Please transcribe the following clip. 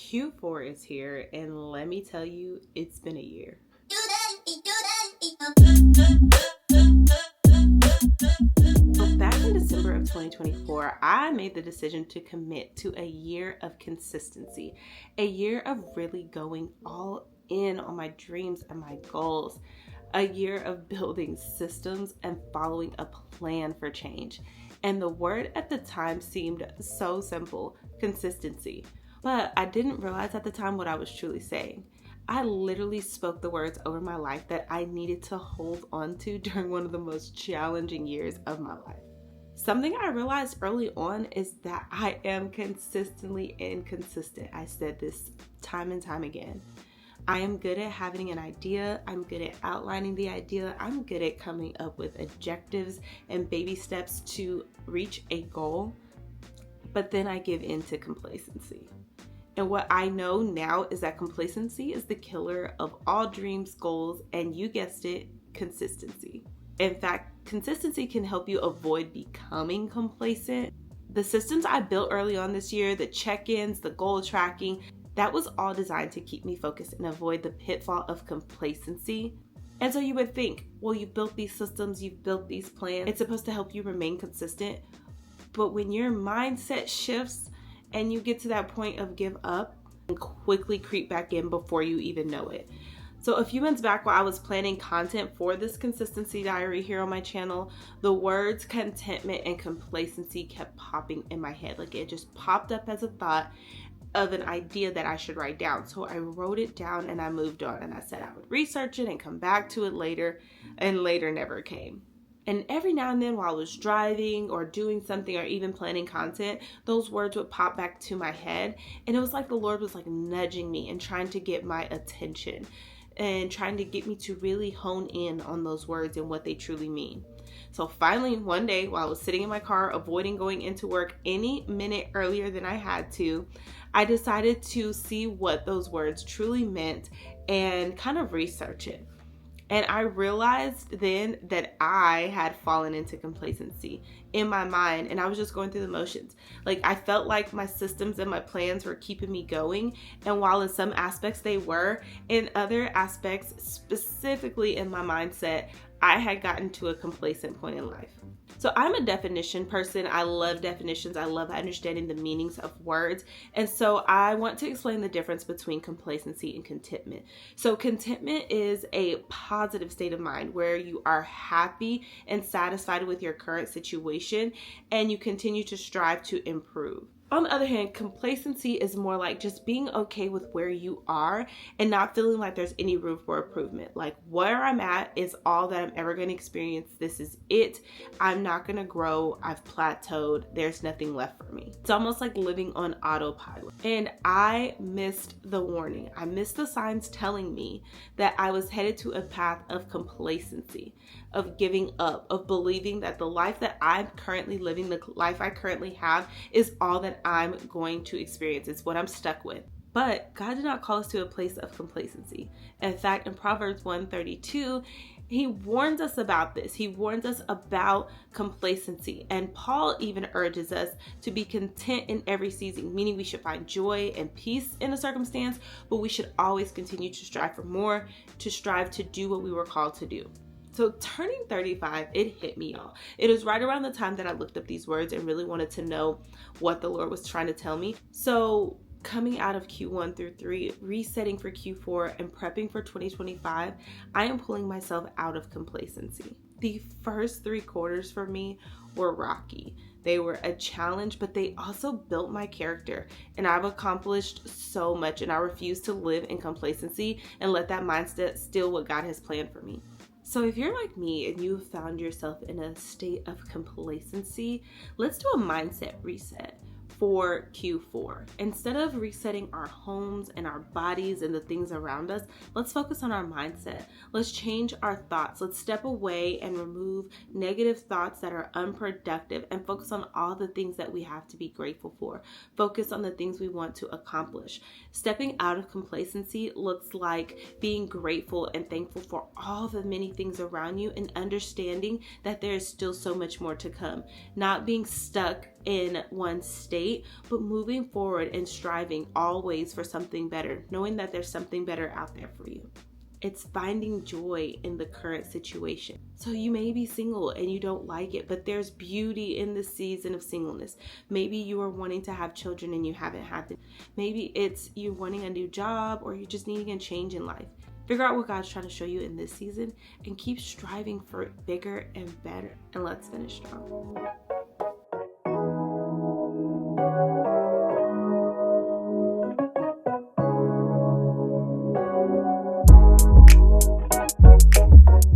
Q4 is here, and let me tell you, it's been a year. So back in December of 2024, I made the decision to commit to a year of consistency, a year of really going all in on my dreams and my goals, a year of building systems and following a plan for change. And the word at the time seemed so simple: consistency. But I didn't realize at the time what I was truly saying. I literally spoke the words over my life that I needed to hold on to during one of the most challenging years of my life. Something I realized early on is that I am consistently inconsistent. I said this time and time again. I am good at having an idea. I'm good at outlining the idea. I'm good at coming up with objectives and baby steps to reach a goal. But then I give in to complacency. And what I know now is that complacency is the killer of all dreams, goals, and you guessed it, consistency. In fact, consistency can help you avoid becoming complacent. The systems I built early on this year, the check-ins, the goal tracking, that was all designed to keep me focused and avoid the pitfall of complacency. And so you would think, well, you've built these systems, you've built these plans, it's supposed to help you remain consistent. But when your mindset shifts and you get to that point of give up, and quickly creep back in before you even know it. So a few months back, while I was planning content for this consistency diary here on my channel, the words contentment and complacency kept popping in my head. Like it just popped up as a thought of an idea that I should write down. So I wrote it down and I moved on, and I said I would research it and come back to it later, and later never came. And every now and then while I was driving or doing something or even planning content, those words would pop back to my head. And it was like the Lord was like nudging me and trying to get my attention and trying to get me to really hone in on those words and what they truly mean. So finally, one day while I was sitting in my car, avoiding going into work any minute earlier than I had to, I decided to see what those words truly meant and kind of research it. And I realized then that I had fallen into complacency in my mind, and I was just going through the motions. Like I felt like my systems and my plans were keeping me going. And while in some aspects they were, in other aspects, specifically in my mindset, I had gotten to a complacent point in life. So I'm a definition person. I love definitions. I love understanding the meanings of words. And so I want to explain the difference between complacency and contentment. So contentment is a positive state of mind where you are happy and satisfied with your current situation and you continue to strive to improve. On the other hand, complacency is more like just being okay with where you are and not feeling like there's any room for improvement. Like where I'm at is all that I'm ever going to experience. This is it. I'm not going to grow. I've plateaued. There's nothing left for me. It's almost like living on autopilot. And I missed the warning. I missed the signs telling me that I was headed to a path of complacency, of giving up, of believing that the life that I'm currently living, the life I currently have, is all that I'm going to experience. It's what I'm stuck with. But God did not call us to a place of complacency. In fact, in Proverbs 1:32, he warns us about this. He warns us about complacency. And Paul even urges us to be content in every season, meaning we should find joy and peace in a circumstance, but we should always continue to strive for more, to strive to do what we were called to do. So turning 35, it hit me, y'all. It was right around the time that I looked up these words and really wanted to know what the Lord was trying to tell me. So coming out of Q1 through 3, resetting for Q4 and prepping for 2025, I am pulling myself out of complacency. The first 3 quarters for me were rocky. They were a challenge, but they also built my character. And I've accomplished so much, and I refuse to live in complacency and let that mindset steal what God has planned for me. So if you're like me and you found yourself in a state of complacency, let's do a mindset reset for Q4. Instead of resetting our homes and our bodies and the things around us, let's focus on our mindset. Let's change our thoughts. Let's step away and remove negative thoughts that are unproductive and focus on all the things that we have to be grateful for. Focus on the things we want to accomplish. Stepping out of complacency looks like being grateful and thankful for all the many things around you and understanding that there is still so much more to come. Not being stuck in one state, but moving forward and striving always for something better, knowing that there's something better out there for you. It's finding joy in the current situation. So you may be single and you don't like it, but there's beauty in the season of singleness. Maybe you are wanting to have children and you haven't had them. Maybe it's you wanting a new job, or you're just needing a change in life. Figure out what God's trying to show you in this season and keep striving for bigger and better. And let's finish strong.